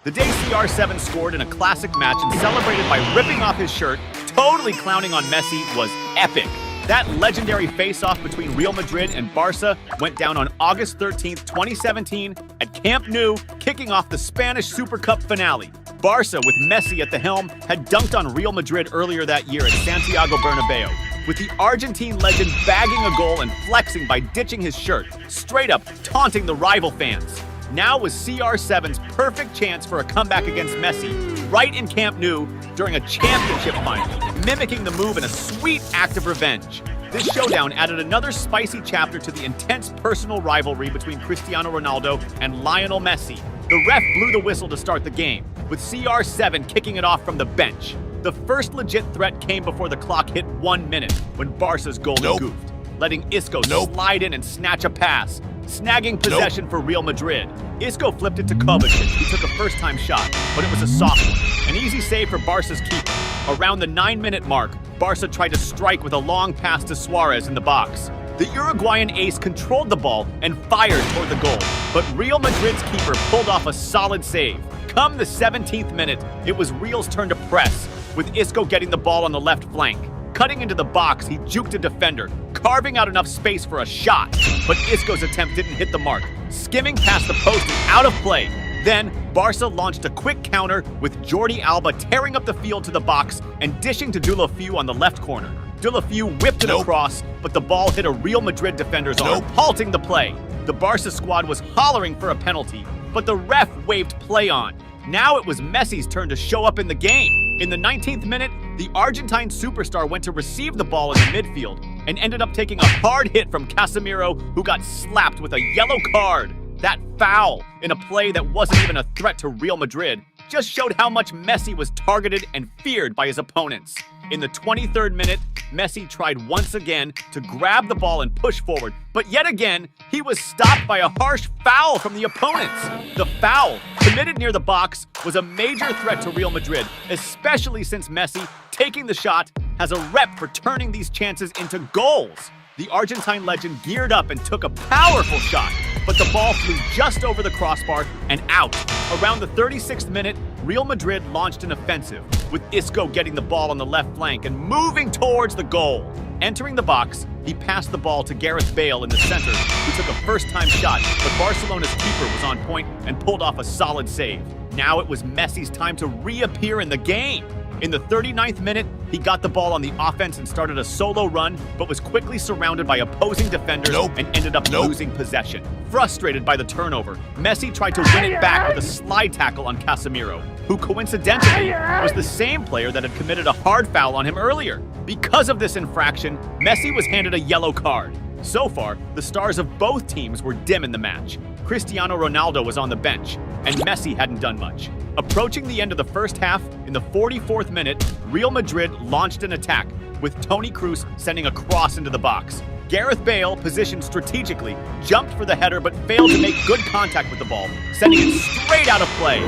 The day CR7 scored in a classic match and celebrated by ripping off his shirt, totally clowning on Messi, was epic. That legendary face-off between Real Madrid and Barca went down on August 13th, 2017 at Camp Nou, kicking off the Spanish Super Cup finale. Barca, with Messi at the helm, had dunked on Real Madrid earlier that year at Santiago Bernabeu, with the Argentine legend bagging a goal and flexing by ditching his shirt, straight up taunting the rival fans. Now was CR7's perfect chance for a comeback against Messi, right in Camp Nou during a championship final, mimicking the move in a sweet act of revenge. This showdown added another spicy chapter to the intense personal rivalry between Cristiano Ronaldo and Lionel Messi. The ref blew the whistle to start the game, with CR7 kicking it off from the bench. The first legit threat came before the clock hit 1 minute, when Barca's goalie goofed, letting Isco slide in and snatch a pass, snagging possession for Real Madrid. Isco flipped it to Kovacic, who took a first-time shot, but it was a soft one. An easy save for Barca's keeper. Around the 9-minute mark, Barca tried to strike with a long pass to Suarez in the box. The Uruguayan ace controlled the ball and fired toward the goal, but Real Madrid's keeper pulled off a solid save. Come the 17th minute, it was Real's turn to press, with Isco getting the ball on the left flank. Cutting into the box, he juked a defender, carving out enough space for a shot. But Isco's attempt didn't hit the mark, skimming past the post and out of play. Then, Barca launched a quick counter with Jordi Alba tearing up the field to the box and dishing to Deulofeu on the left corner. Deulofeu whipped it across, but the ball hit a Real Madrid defender's arm, halting the play. The Barca squad was hollering for a penalty, but the ref waved play on. Now it was Messi's turn to show up in the game. In the 19th minute, the Argentine superstar went to receive the ball in the midfield and ended up taking a hard hit from Casemiro, who got slapped with a yellow card. That foul, in a play that wasn't even a threat to Real Madrid, just showed how much Messi was targeted and feared by his opponents. In the 23rd minute, Messi tried once again to grab the ball and push forward, but yet again, he was stopped by a harsh foul from the opponents. The foul, committed near the box, was a major threat to Real Madrid, especially since Messi, taking the shot, has a rep for turning these chances into goals. The Argentine legend geared up and took a powerful shot, but the ball flew just over the crossbar and out. Around the 36th minute, Real Madrid launched an offensive, with Isco getting the ball on the left flank and moving towards the goal. Entering the box, he passed the ball to Gareth Bale in the center, who took a first-time shot, but Barcelona's keeper was on point and pulled off a solid save. Now it was Messi's time to reappear in the game. In the 39th minute, he got the ball on the offense and started a solo run, but was quickly surrounded by opposing defenders and ended up losing possession. Frustrated by the turnover, Messi tried to win it back with a slide tackle on Casemiro, who coincidentally was the same player that had committed a hard foul on him earlier. Because of this infraction, Messi was handed a yellow card. So far, the stars of both teams were dim in the match. Cristiano Ronaldo was on the bench, and Messi hadn't done much. Approaching the end of the first half, in the 44th minute, Real Madrid launched an attack, with Toni Kroos sending a cross into the box. Gareth Bale, positioned strategically, jumped for the header but failed to make good contact with the ball, sending it straight out of play.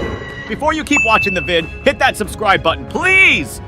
Before you keep watching the vid, hit that subscribe button, please!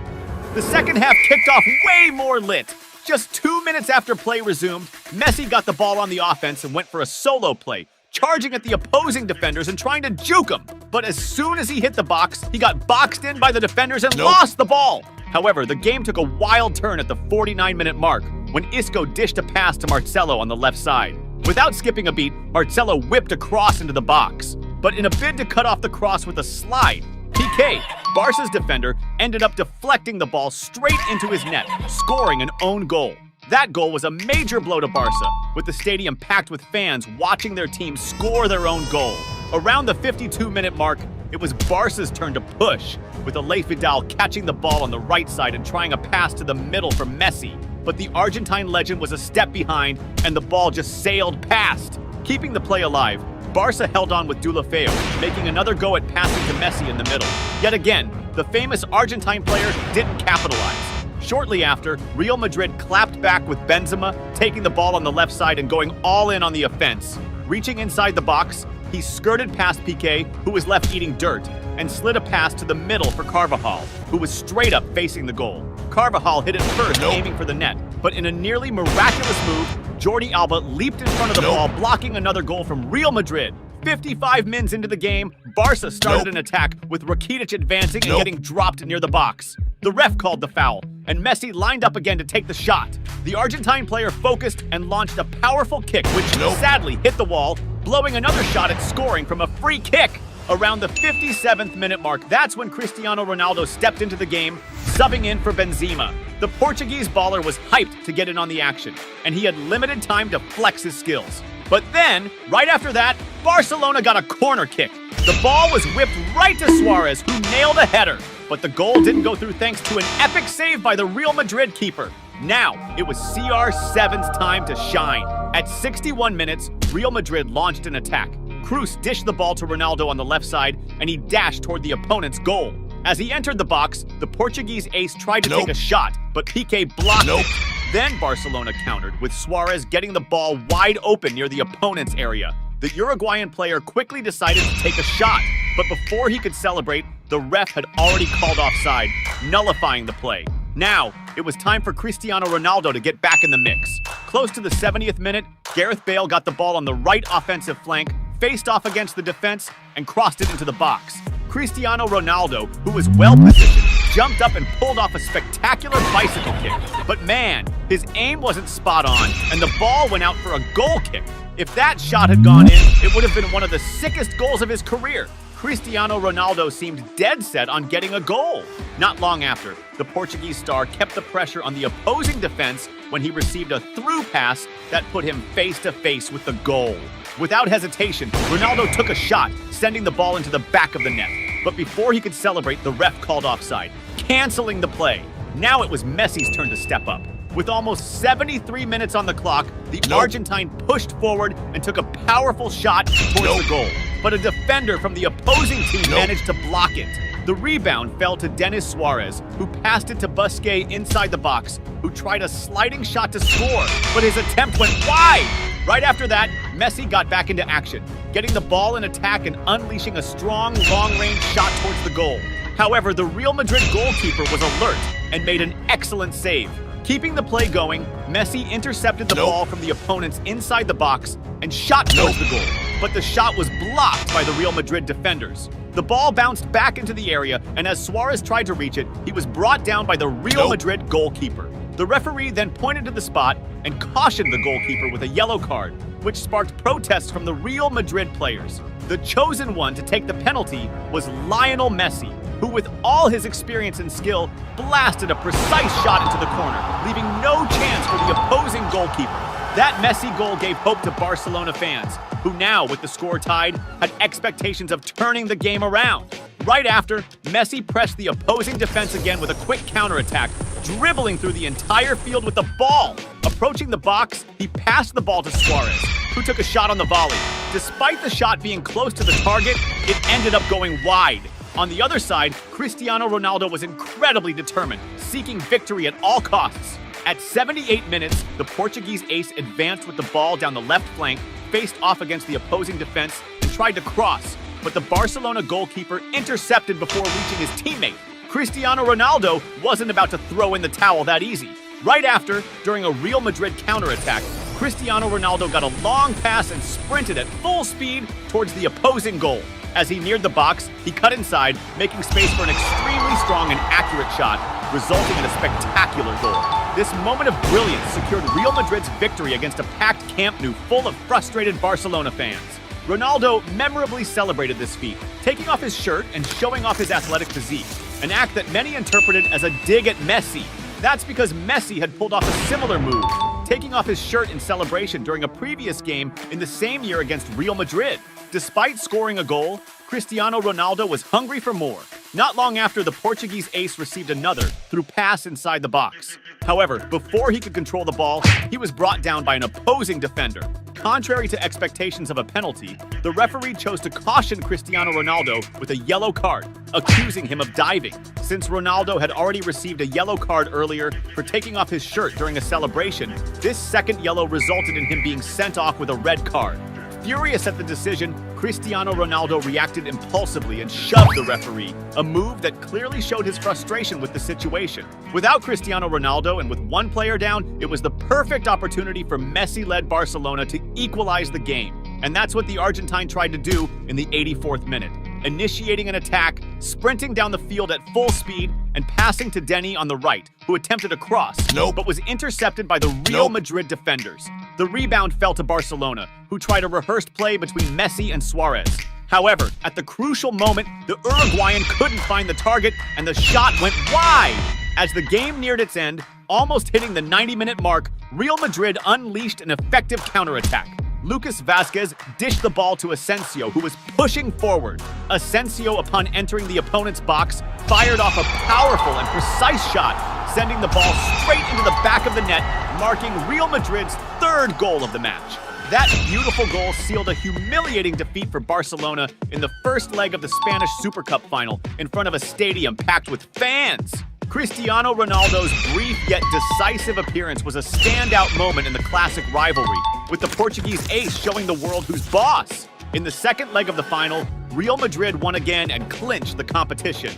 The second half kicked off way more lit. Just 2 minutes after play resumed, Messi got the ball on the offense and went for a solo play, charging at the opposing defenders and trying to juke them. But as soon as he hit the box, he got boxed in by the defenders and lost the ball. However, the game took a wild turn at the 49-minute mark when Isco dished a pass to Marcelo on the left side. Without skipping a beat, Marcelo whipped a cross into the box. But in a bid to cut off the cross with a slide, Piqué, Barca's defender, ended up deflecting the ball straight into his net, scoring an own goal. That goal was a major blow to Barca, with the stadium packed with fans watching their team score their own goal. Around the 52-minute mark, it was Barca's turn to push, with Aleix Vidal catching the ball on the right side and trying a pass to the middle for Messi. But the Argentine legend was a step behind, and the ball just sailed past. Keeping the play alive, Barca held on with Deulofeu, making another go at passing to Messi in the middle. Yet again, the famous Argentine player didn't capitalize. Shortly after, Real Madrid clapped back with Benzema, taking the ball on the left side and going all in on the offense. Reaching inside the box, he skirted past Piqué, who was left eating dirt, and slid a pass to the middle for Carvajal, who was straight up facing the goal. Carvajal hit it first, aiming for the net, but in a nearly miraculous move, Jordi Alba leaped in front of the ball, blocking another goal from Real Madrid. 55 minutes into the game, Barca started an attack with Rakitic advancing and getting dropped near the box. The ref called the foul, and Messi lined up again to take the shot. The Argentine player focused and launched a powerful kick, which sadly hit the wall, blowing another shot at scoring from a free kick. Around the 57th minute mark, that's when Cristiano Ronaldo stepped into the game, subbing in for Benzema. The Portuguese baller was hyped to get in on the action, and he had limited time to flex his skills. But then, right after that, Barcelona got a corner kick. The ball was whipped right to Suarez, who nailed a header. But the goal didn't go through thanks to an epic save by the Real Madrid keeper. Now, it was CR7's time to shine. At 61 minutes, Real Madrid launched an attack. Cruz dished the ball to Ronaldo on the left side, and he dashed toward the opponent's goal. As he entered the box, the Portuguese ace tried to take a shot, but Piqué blocked it. Then Barcelona countered, with Suarez getting the ball wide open near the opponent's area. The Uruguayan player quickly decided to take a shot, but before he could celebrate, the ref had already called offside, nullifying the play. Now, it was time for Cristiano Ronaldo to get back in the mix. Close to the 70th minute, Gareth Bale got the ball on the right offensive flank, faced off against the defense, and crossed it into the box. Cristiano Ronaldo, who was well-positioned, jumped up and pulled off a spectacular bicycle kick. But man, his aim wasn't spot on, and the ball went out for a goal kick. If that shot had gone in, it would have been one of the sickest goals of his career. Cristiano Ronaldo seemed dead set on getting a goal. Not long after, the Portuguese star kept the pressure on the opposing defense when he received a through pass that put him face-to-face with the goal. Without hesitation, Ronaldo took a shot, sending the ball into the back of the net. But before he could celebrate, the ref called offside, canceling the play. Now it was Messi's turn to step up. With almost 73 minutes on the clock, the Argentine pushed forward and took a powerful shot towards the goal. But a defender from the opposing team managed to block it. The rebound fell to Denis Suarez, who passed it to Busquets inside the box, who tried a sliding shot to score, but his attempt went wide. Right after that, Messi got back into action, getting the ball in attack and unleashing a strong, long-range shot towards the goal. However, the Real Madrid goalkeeper was alert and made an excellent save. Keeping the play going, Messi intercepted the ball from the opponents inside the box and shot towards the goal, but the shot was blocked by the Real Madrid defenders. The ball bounced back into the area, and as Suarez tried to reach it, he was brought down by the Real Madrid goalkeeper. The referee then pointed to the spot and cautioned the goalkeeper with a yellow card, which sparked protests from the Real Madrid players. The chosen one to take the penalty was Lionel Messi, who with all his experience and skill, blasted a precise shot into the corner, leaving no chance for the opposing goalkeeper. That Messi goal gave hope to Barcelona fans, who now, with the score tied, had expectations of turning the game around. Right after, Messi pressed the opposing defense again with a quick counterattack, dribbling through the entire field with the ball. Approaching the box, he passed the ball to Suarez, who took a shot on the volley. Despite the shot being close to the target, it ended up going wide. On the other side, Cristiano Ronaldo was incredibly determined, seeking victory at all costs. At 78 minutes, the Portuguese ace advanced with the ball down the left flank, faced off against the opposing defense, and tried to cross. But the Barcelona goalkeeper intercepted before reaching his teammate. Cristiano Ronaldo wasn't about to throw in the towel that easy. Right after, during a Real Madrid counterattack, Cristiano Ronaldo got a long pass and sprinted at full speed towards the opposing goal. As he neared the box, he cut inside, making space for an extremely strong and accurate shot, resulting in a spectacular goal. This moment of brilliance secured Real Madrid's victory against a packed Camp Nou full of frustrated Barcelona fans. Ronaldo memorably celebrated this feat, taking off his shirt and showing off his athletic physique, an act that many interpreted as a dig at Messi. That's because Messi had pulled off a similar move, taking off his shirt in celebration during a previous game in the same year against Real Madrid. Despite scoring a goal, Cristiano Ronaldo was hungry for more. Not long after, the Portuguese ace received another through pass inside the box. However, before he could control the ball, he was brought down by an opposing defender. Contrary to expectations of a penalty, the referee chose to caution Cristiano Ronaldo with a yellow card, accusing him of diving. Since Ronaldo had already received a yellow card earlier for taking off his shirt during a celebration, this second yellow resulted in him being sent off with a red card. Furious at the decision, Cristiano Ronaldo reacted impulsively and shoved the referee, a move that clearly showed his frustration with the situation. Without Cristiano Ronaldo and with one player down, it was the perfect opportunity for Messi-led Barcelona to equalize the game. And that's what the Argentine tried to do in the 84th minute, initiating an attack, sprinting down the field at full speed, and passing to Denny on the right, who attempted a cross, but was intercepted by the Real Madrid defenders. The rebound fell to Barcelona, who tried a rehearsed play between Messi and Suarez. However, at the crucial moment, the Uruguayan couldn't find the target, and the shot went wide. As the game neared its end, almost hitting the 90-minute mark, Real Madrid unleashed an effective counterattack. Lucas Vazquez dished the ball to Asensio, who was pushing forward. Asensio, upon entering the opponent's box, fired off a powerful and precise shot, sending the ball straight into the back of the net, marking Real Madrid's third goal of the match. That beautiful goal sealed a humiliating defeat for Barcelona in the first leg of the Spanish Super Cup final in front of a stadium packed with fans. Cristiano Ronaldo's brief yet decisive appearance was a standout moment in the classic rivalry, with the Portuguese ace showing the world who's boss. In the second leg of the final, Real Madrid won again and clinched the competition.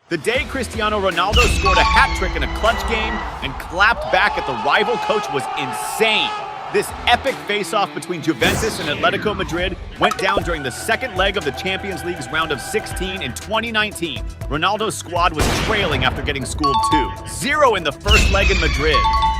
The day Cristiano Ronaldo scored a hat-trick in a clutch game and clapped back at the rival coach was insane. This epic face-off between Juventus and Atletico Madrid went down during the second leg of the Champions League's round of 16 in 2019. Ronaldo's squad was trailing after getting schooled 2-0 in the first leg in Madrid.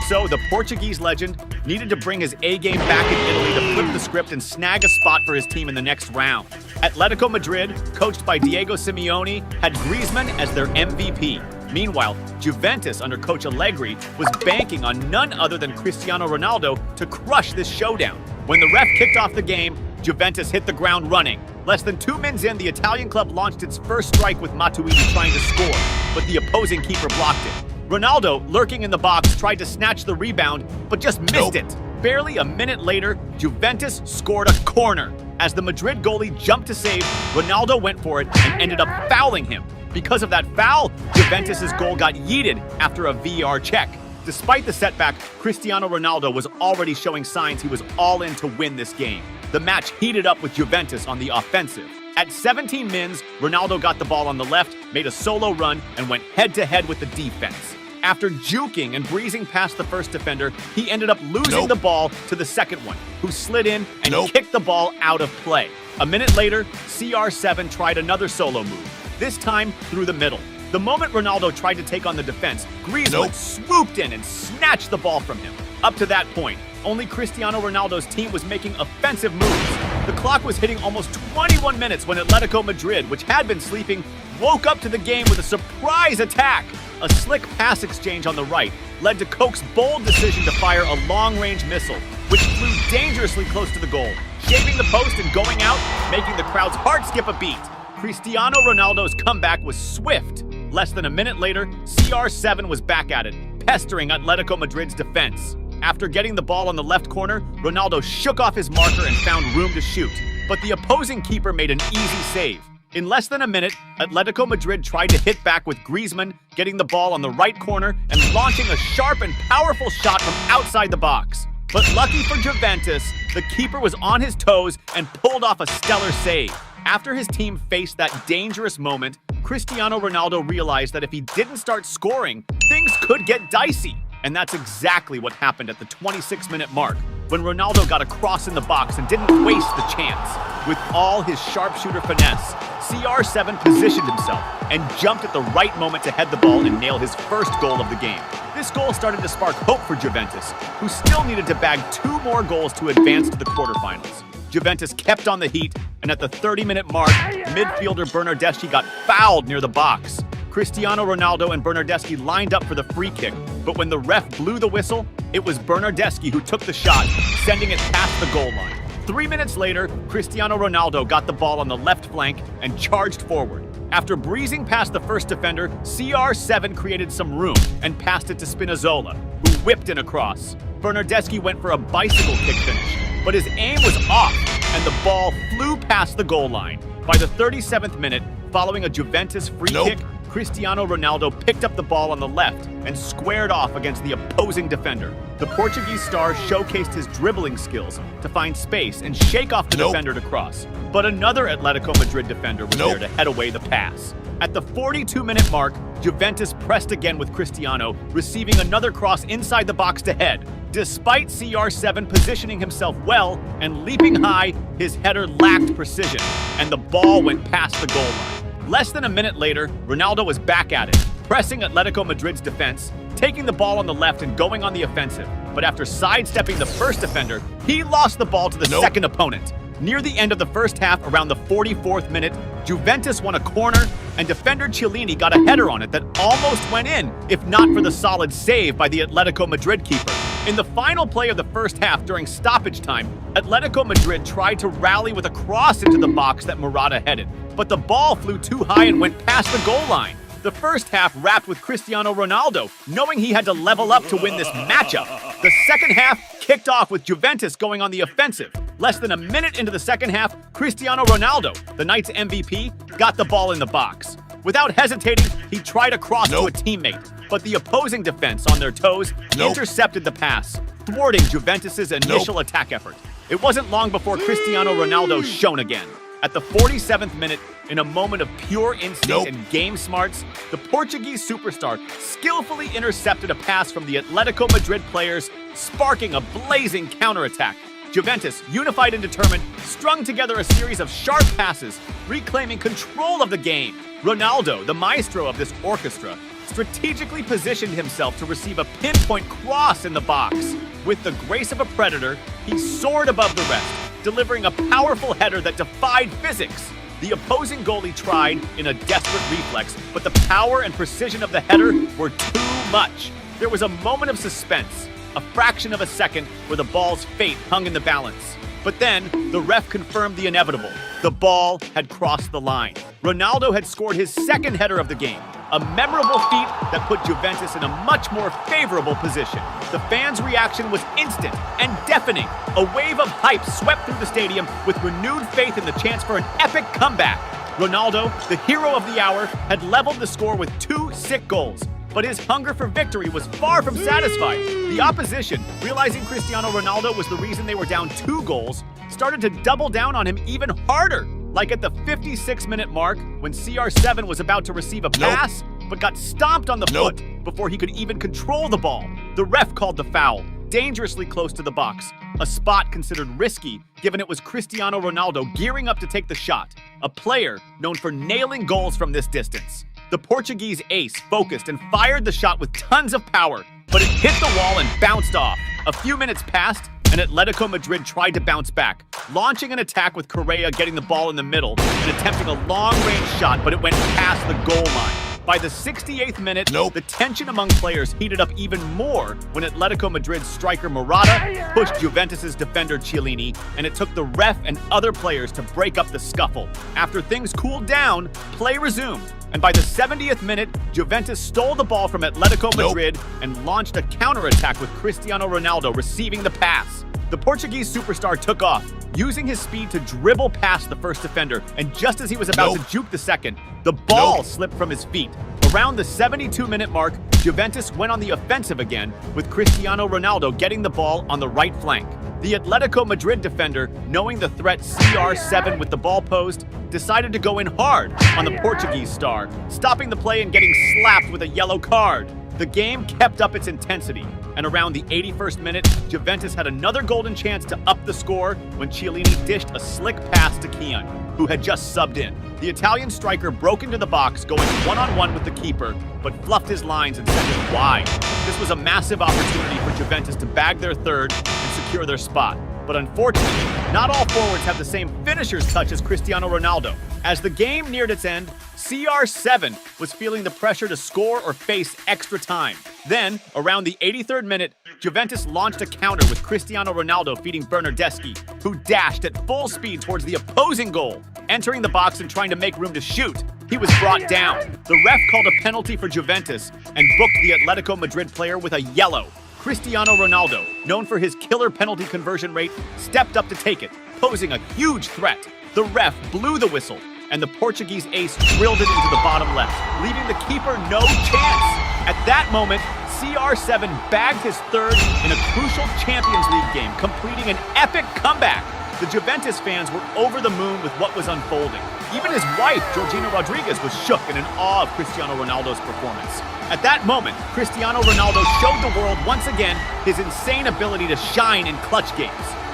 So the Portuguese legend needed to bring his A-game back in Italy to flip the script and snag a spot for his team in the next round. Atletico Madrid, coached by Diego Simeone, had Griezmann as their MVP. Meanwhile, Juventus under coach Allegri was banking on none other than Cristiano Ronaldo to crush this showdown. When the ref kicked off the game, Juventus hit the ground running. Less than 2 minutes in, the Italian club launched its first strike with Matuidi trying to score, but the opposing keeper blocked it. Ronaldo, lurking in the box, tried to snatch the rebound, but just missed it. Barely a minute later, Juventus scored a corner. As the Madrid goalie jumped to save, Ronaldo went for it and ended up fouling him. Because of that foul, Juventus' goal got yeeted after a VAR check. Despite the setback, Cristiano Ronaldo was already showing signs he was all in to win this game. The match heated up with Juventus on the offensive. At 17 mins, Ronaldo got the ball on the left, made a solo run, and went head-to-head with the defense. After juking and breezing past the first defender, he ended up losing the ball to the second one, who slid in and kicked the ball out of play. A minute later, CR7 tried another solo move, this time through the middle. The moment Ronaldo tried to take on the defense, Griezmann swooped in and snatched the ball from him. Up to that point, only Cristiano Ronaldo's team was making offensive moves. The clock was hitting almost 21 minutes when Atletico Madrid, which had been sleeping, woke up to the game with a surprise attack. A slick pass exchange on the right led to Koch's bold decision to fire a long-range missile, which flew dangerously close to the goal, shaving the post and going out, making the crowd's heart skip a beat. Cristiano Ronaldo's comeback was swift. Less than a minute later, CR7 was back at it, pestering Atletico Madrid's defense. After getting the ball on the left corner, Ronaldo shook off his marker and found room to shoot, but the opposing keeper made an easy save. In less than a minute, Atletico Madrid tried to hit back with Griezmann getting the ball on the right corner and launching a sharp and powerful shot from outside the box. But lucky for Juventus, the keeper was on his toes and pulled off a stellar save. After his team faced that dangerous moment, Cristiano Ronaldo realized that if he didn't start scoring, things could get dicey. And that's exactly what happened at the 26-minute mark, when Ronaldo got a cross in the box and didn't waste the chance. With all his sharpshooter finesse, CR7 positioned himself and jumped at the right moment to head the ball and nail his first goal of the game. This goal started to spark hope for Juventus, who still needed to bag 2 more goals to advance to the quarterfinals. Juventus kept on the heat, and at the 30-minute mark, midfielder Bernardeschi got fouled near the box. Cristiano Ronaldo and Bernardeschi lined up for the free kick, but when the ref blew the whistle, it was Bernardeschi who took the shot, sending it past the goal line. 3 minutes later, Cristiano Ronaldo got the ball on the left flank and charged forward. After breezing past the first defender, CR7 created some room and passed it to Spinazzola, who whipped in a cross. Bernardeschi went for a bicycle kick finish, but his aim was off, and the ball flew past the goal line. By the 37th minute, following a Juventus free kick, Cristiano Ronaldo picked up the ball on the left and squared off against the opposing defender. The Portuguese star showcased his dribbling skills to find space and shake off the defender to cross. But another Atletico Madrid defender was there to head away the pass. At the 42-minute mark, Juventus pressed again with Cristiano, receiving another cross inside the box to head. Despite CR7 positioning himself well and leaping high, his header lacked precision, and the ball went past the goal line. Less than a minute later, Ronaldo was back at it, pressing Atletico Madrid's defense, taking the ball on the left and going on the offensive. But after sidestepping the first defender, he lost the ball to the second opponent. Near the end of the first half, around the 44th minute, Juventus won a corner, and defender Chiellini got a header on it that almost went in, if not for the solid save by the Atletico Madrid keeper. In the final play of the first half during stoppage time, Atletico Madrid tried to rally with a cross into the box that Morata headed, but the ball flew too high and went past the goal line. The first half wrapped with Cristiano Ronaldo, knowing he had to level up to win this matchup. The second half kicked off with Juventus going on the offensive. Less than a minute into the second half, Cristiano Ronaldo, the night's MVP, got the ball in the box. Without hesitating, he tried a cross to a teammate, but the opposing defense, on their toes, intercepted the pass, thwarting Juventus' initial attack effort. It wasn't long before Cristiano Ronaldo shone again. At the 47th minute, in a moment of pure instinct and game smarts, the Portuguese superstar skillfully intercepted a pass from the Atletico Madrid players, sparking a blazing counterattack. Juventus, unified and determined, strung together a series of sharp passes, reclaiming control of the game. Ronaldo, the maestro of this orchestra, strategically positioned himself to receive a pinpoint cross in the box. With the grace of a predator, he soared above the rest, delivering a powerful header that defied physics. The opposing goalie tried in a desperate reflex, but the power and precision of the header were too much. There was a moment of suspense, a fraction of a second where the ball's fate hung in the balance. But then, the ref confirmed the inevitable. The ball had crossed the line. Ronaldo had scored his second header of the game, a memorable feat that put Juventus in a much more favorable position. The fans' reaction was instant and deafening. A wave of hype swept through the stadium with renewed faith in the chance for an epic comeback. Ronaldo, the hero of the hour, had leveled the score with 2 sick goals. But his hunger for victory was far from satisfied. The opposition, realizing Cristiano Ronaldo was the reason they were down 2 goals, started to double down on him even harder. Like at the 56-minute mark, when CR7 was about to receive a pass, but got stomped on the foot before he could even control the ball. The ref called the foul, dangerously close to the box, a spot considered risky given it was Cristiano Ronaldo gearing up to take the shot, a player known for nailing goals from this distance. The Portuguese ace focused and fired the shot with tons of power, but it hit the wall and bounced off. A few minutes passed, and Atletico Madrid tried to bounce back, launching an attack with Correa getting the ball in the middle and attempting a long-range shot, but it went past the goal line. By the 68th minute, the tension among players heated up even more when Atletico Madrid's striker Morata pushed Juventus' defender Chiellini, and it took the ref and other players to break up the scuffle. After things cooled down, play resumed, and by the 70th minute, Juventus stole the ball from Atletico Madrid and launched a counterattack with Cristiano Ronaldo receiving the pass. The Portuguese superstar took off, using his speed to dribble past the first defender, and just as he was about to juke the second, the ball slipped from his feet. Around the 72-minute mark, Juventus went on the offensive again, with Cristiano Ronaldo getting the ball on the right flank. The Atletico Madrid defender, knowing the threat CR7 with the ball posed, decided to go in hard on the Portuguese star, stopping the play and getting slapped with a yellow card. The game kept up its intensity, and around the 81st minute, Juventus had another golden chance to up the score when Chiellini dished a slick pass to Kean, who had just subbed in. The Italian striker broke into the box, going one-on-one with the keeper, but fluffed his lines and sent it wide. This was a massive opportunity for Juventus to bag their third and secure their spot. But unfortunately, not all forwards have the same finisher's touch as Cristiano Ronaldo. As the game neared its end, CR7 was feeling the pressure to score or face extra time. Then, around the 83rd minute, Juventus launched a counter with Cristiano Ronaldo feeding Bernardeschi, who dashed at full speed towards the opposing goal. Entering the box and trying to make room to shoot, he was brought down. The ref called a penalty for Juventus and booked the Atletico Madrid player with a yellow. Cristiano Ronaldo, known for his killer penalty conversion rate, stepped up to take it, posing a huge threat. The ref blew the whistle, and the Portuguese ace drilled it into the bottom left, leaving the keeper no chance. At that moment, CR7 bagged his third in a crucial Champions League game, completing an epic comeback. The Juventus fans were over the moon with what was unfolding. Even his wife, Georgina Rodriguez, was shook and in awe of Cristiano Ronaldo's performance. At that moment, Cristiano Ronaldo showed the world once again his insane ability to shine in clutch games.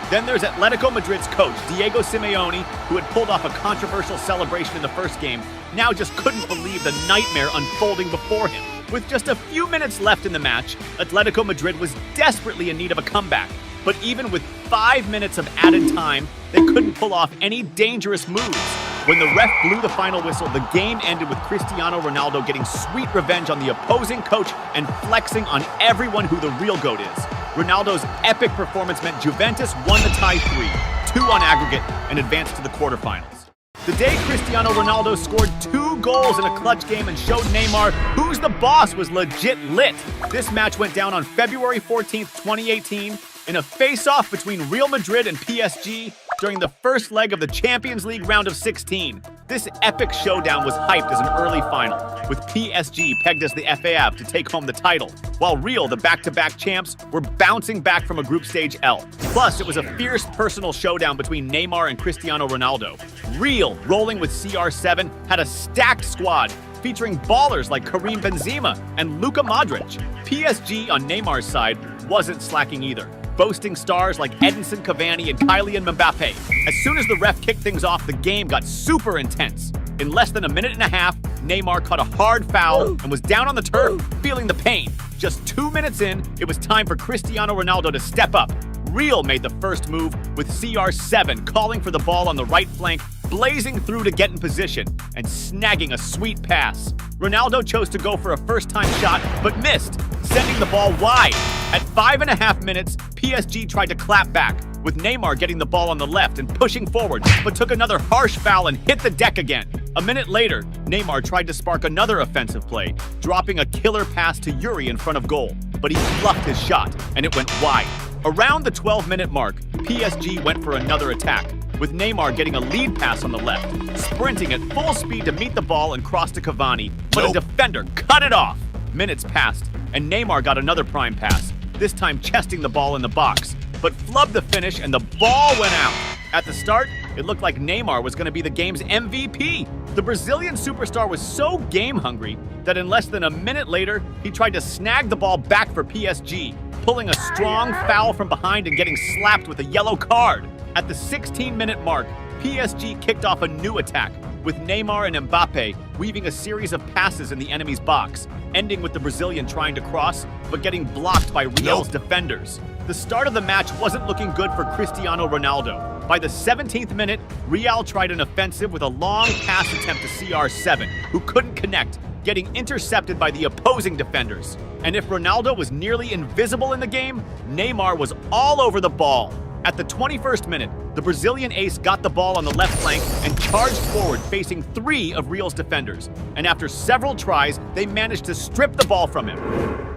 Then there's Atletico Madrid's coach, Diego Simeone, who had pulled off a controversial celebration in the first game, now just couldn't believe the nightmare unfolding before him. With just a few minutes left in the match, Atletico Madrid was desperately in need of a comeback. But even with 5 minutes of added time, they couldn't pull off any dangerous moves. When the ref blew the final whistle, the game ended with Cristiano Ronaldo getting sweet revenge on the opposing coach and flexing on everyone who the real GOAT is. Ronaldo's epic performance meant Juventus won the tie 3-2 on aggregate, and advanced to the quarterfinals. The day Cristiano Ronaldo scored 2 goals in a clutch game and showed Neymar who's the boss was legit lit. This match went down on February 14th, 2018, in a face-off between Real Madrid and PSG during the first leg of the Champions League round of 16. This epic showdown was hyped as an early final, with PSG pegged as the FAF to take home the title, while Real, the back-to-back champs, were bouncing back from a group stage L. Plus, it was a fierce personal showdown between Neymar and Cristiano Ronaldo. Real, rolling with CR7, had a stacked squad, featuring ballers like Karim Benzema and Luka Modric. PSG, on Neymar's side, wasn't slacking either, boasting stars like Edinson Cavani and Kylian Mbappe. As soon as the ref kicked things off, the game got super intense. In less than a minute and a half, Neymar caught a hard foul and was down on the turf, feeling the pain. Just 2 minutes in, it was time for Cristiano Ronaldo to step up. Real made the first move, with CR7 calling for the ball on the right flank, blazing through to get in position, and snagging a sweet pass. Ronaldo chose to go for a first-time shot, but missed, sending the ball wide. At 5.5 minutes, PSG tried to clap back, with Neymar getting the ball on the left and pushing forward, but took another harsh foul and hit the deck again. A minute later, Neymar tried to spark another offensive play, dropping a killer pass to Yuri in front of goal, but he bluffed his shot, and it went wide. Around the 12-minute mark, PSG went for another attack, with Neymar getting a lead pass on the left, sprinting at full speed to meet the ball and cross to Cavani, but a defender cut it off. Minutes passed, and Neymar got another prime pass, this time chesting the ball in the box, but flubbed the finish and the ball went out. At the start, it looked like Neymar was going to be the game's MVP. The Brazilian superstar was so game-hungry that in less than a minute later, he tried to snag the ball back for PSG, pulling a strong foul from behind and getting slapped with a yellow card. At the 16-minute mark, PSG kicked off a new attack, with Neymar and Mbappe weaving a series of passes in the enemy's box, ending with the Brazilian trying to cross, but getting blocked by Real's defenders. The start of the match wasn't looking good for Cristiano Ronaldo. By the 17th minute, Real tried an offensive with a long pass attempt to CR7, who couldn't connect, getting intercepted by the opposing defenders. And if Ronaldo was nearly invisible in the game, Neymar was all over the ball. At the 21st minute, the Brazilian ace got the ball on the left flank and charged forward, facing 3 of Real's defenders. And after several tries, they managed to strip the ball from him.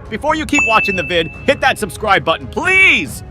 Before you keep watching the vid, hit that subscribe button, please!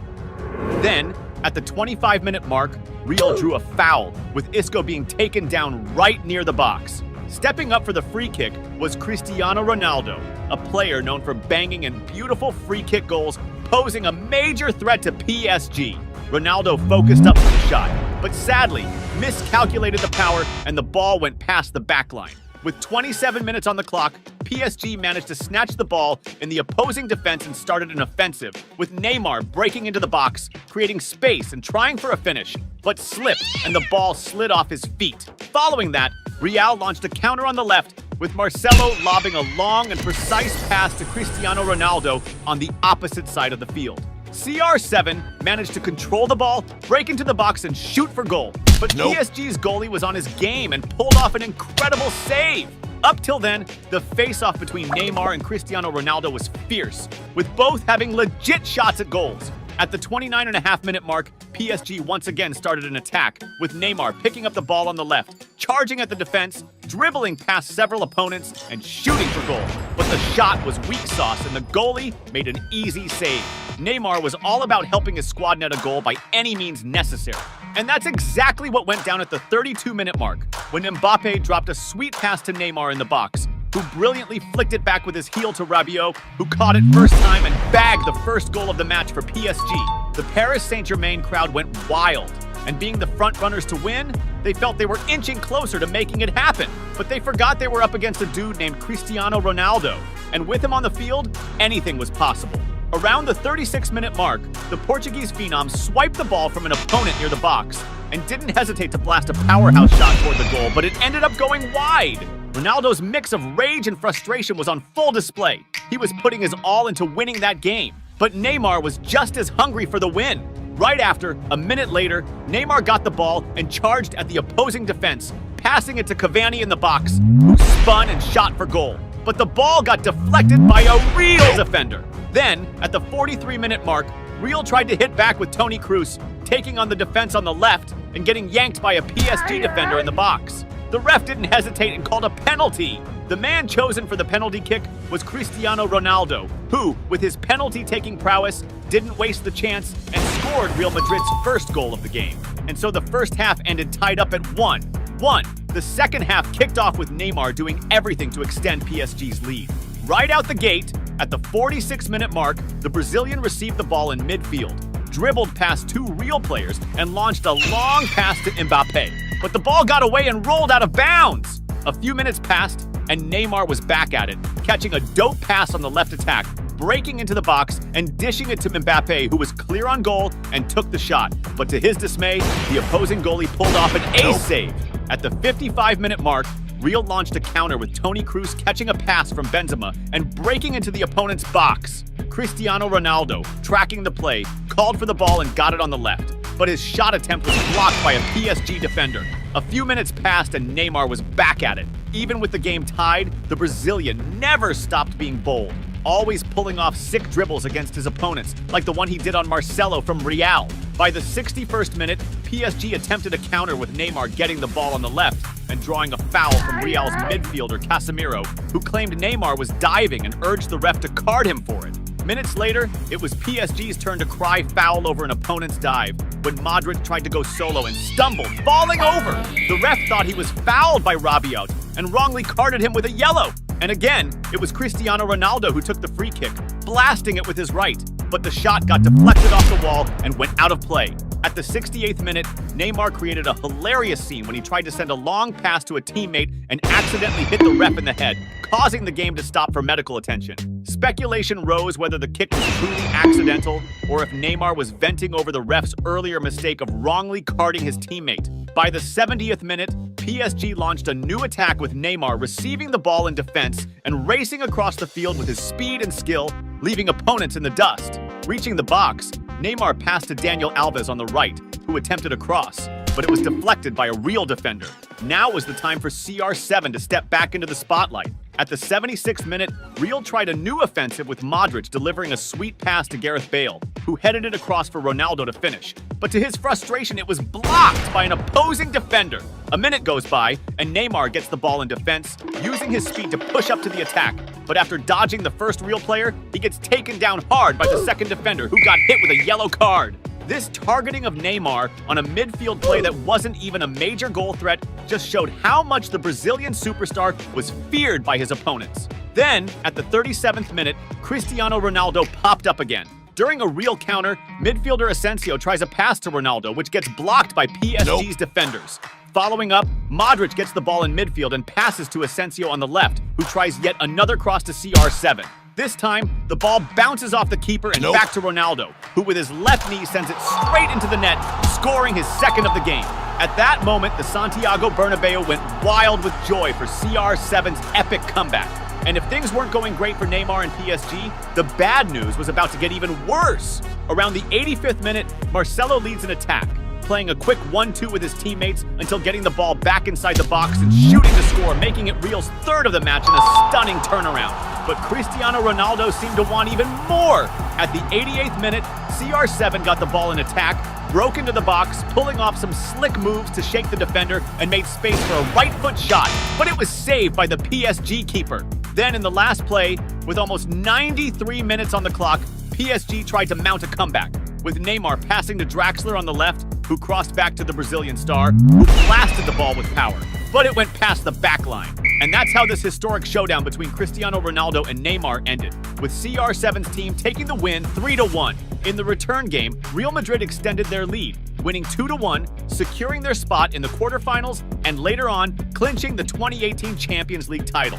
Then, at the 25-minute mark, Real drew a foul, with Isco being taken down right near the box. Stepping up for the free kick was Cristiano Ronaldo, a player known for banging in beautiful free kick goals, posing a major threat to PSG. Ronaldo focused up for the shot, but sadly miscalculated the power and the ball went past the back line. With 27 minutes on the clock, PSG managed to snatch the ball in the opposing defense and started an offensive, with Neymar breaking into the box, creating space and trying for a finish, but slipped and the ball slid off his feet. Following that, Real launched a counter on the left, with Marcelo lobbing a long and precise pass to Cristiano Ronaldo on the opposite side of the field. CR7 managed to control the ball, break into the box, and shoot for goal. But PSG's goalie was on his game and pulled off an incredible save. Up till then, the face-off between Neymar and Cristiano Ronaldo was fierce, with both having legit shots at goals. At the 29.5-minute mark, PSG once again started an attack, with Neymar picking up the ball on the left, charging at the defense, dribbling past several opponents, and shooting for goal. But the shot was weak sauce, and the goalie made an easy save. Neymar was all about helping his squad net a goal by any means necessary. And that's exactly what went down at the 32-minute mark, when Mbappe dropped a sweet pass to Neymar in the box, who brilliantly flicked it back with his heel to Rabiot, who caught it first time and bagged the first goal of the match for PSG. The Paris Saint-Germain crowd went wild, and being the front runners to win, they felt they were inching closer to making it happen. But they forgot they were up against a dude named Cristiano Ronaldo, and with him on the field, anything was possible. Around the 36-minute mark, the Portuguese phenom swiped the ball from an opponent near the box and didn't hesitate to blast a powerhouse shot toward the goal, but it ended up going wide. Ronaldo's mix of rage and frustration was on full display. He was putting his all into winning that game, but Neymar was just as hungry for the win. Right after, a minute later, Neymar got the ball and charged at the opposing defense, passing it to Cavani in the box, who spun and shot for goal. But the ball got deflected by a real defender. Then, at the 43-minute mark, Real tried to hit back with Toni Kroos, taking on the defense on the left and getting yanked by a PSG defender in the box. The ref didn't hesitate and called a penalty. The man chosen for the penalty kick was Cristiano Ronaldo, who, with his penalty-taking prowess, didn't waste the chance and scored Real Madrid's first goal of the game. And so the first half ended tied up at 1-1. The second half kicked off with Neymar doing everything to extend PSG's lead. Right out the gate, at the 46-minute mark, the Brazilian received the ball in midfield, dribbled past two Real players, and launched a long pass to Mbappe. But the ball got away and rolled out of bounds. A few minutes passed, and Neymar was back at it, catching a dope pass on the left attack, breaking into the box and dishing it to Mbappe, who was clear on goal and took the shot. But to his dismay, the opposing goalie pulled off an ace save. At the 55-minute mark, Real launched a counter with Toni Kroos catching a pass from Benzema and breaking into the opponent's box. Cristiano Ronaldo, tracking the play, called for the ball and got it on the left, but his shot attempt was blocked by a PSG defender. A few minutes passed and Neymar was back at it. Even with the game tied, the Brazilian never stopped being bold, always pulling off sick dribbles against his opponents, like the one he did on Marcelo from Real. By the 61st minute, PSG attempted a counter with Neymar getting the ball on the left and drawing a foul from Real's midfielder Casemiro, who claimed Neymar was diving and urged the ref to card him for it. Minutes later, it was PSG's turn to cry foul over an opponent's dive when Modric tried to go solo and stumbled, falling over. The ref thought he was fouled by Rabiot and wrongly carded him with a yellow. And again, it was Cristiano Ronaldo who took the free kick, blasting it with his right, but the shot got deflected off the wall and went out of play. At the 68th minute, Neymar created a hilarious scene when he tried to send a long pass to a teammate and accidentally hit the ref in the head, causing the game to stop for medical attention. Speculation rose whether the kick was truly accidental or if Neymar was venting over the ref's earlier mistake of wrongly carding his teammate. By the 70th minute, PSG launched a new attack with Neymar receiving the ball in defense and racing across the field with his speed and skill, leaving opponents in the dust. Reaching the box, Neymar passed to Daniel Alves on the right, who attempted a cross, but it was deflected by a Real defender. Now was the time for CR7 to step back into the spotlight. At the 76th minute, Real tried a new offensive with Modric delivering a sweet pass to Gareth Bale, who headed it across for Ronaldo to finish. But to his frustration, it was blocked by an opposing defender. A minute goes by, and Neymar gets the ball in defense, using his speed to push up to the attack. But after dodging the first Real player, he gets taken down hard by the second defender, who got hit with a yellow card. This targeting of Neymar on a midfield play that wasn't even a major goal threat just showed how much the Brazilian superstar was feared by his opponents. Then, at the 37th minute, Cristiano Ronaldo popped up again. During a Real counter, midfielder Asensio tries a pass to Ronaldo, which gets blocked by PSG's defenders. Following up, Modric gets the ball in midfield and passes to Asensio on the left, who tries yet another cross to CR7. This time, the ball bounces off the keeper and back to Ronaldo, who with his left knee sends it straight into the net, scoring his second of the game. At that moment, the Santiago Bernabeu went wild with joy for CR7's epic comeback. And if things weren't going great for Neymar and PSG, the bad news was about to get even worse. Around the 85th minute, Marcelo leads an attack, playing a quick 1-2 with his teammates until getting the ball back inside the box and shooting to score, making it Real's third of the match in a stunning turnaround. But Cristiano Ronaldo seemed to want even more. At the 88th minute, CR7 got the ball in attack, broke into the box, pulling off some slick moves to shake the defender and made space for a right foot shot, but it was saved by the PSG keeper. Then in the last play, with almost 93 minutes on the clock, PSG tried to mount a comeback, with Neymar passing to Draxler on the left, who crossed back to the Brazilian star, who blasted the ball with power. But it went past the back line. And that's how this historic showdown between Cristiano Ronaldo and Neymar ended, with CR7's team taking the win 3-1. In the return game, Real Madrid extended their lead, winning 2-1, securing their spot in the quarterfinals, and later on clinching the 2018 Champions League title.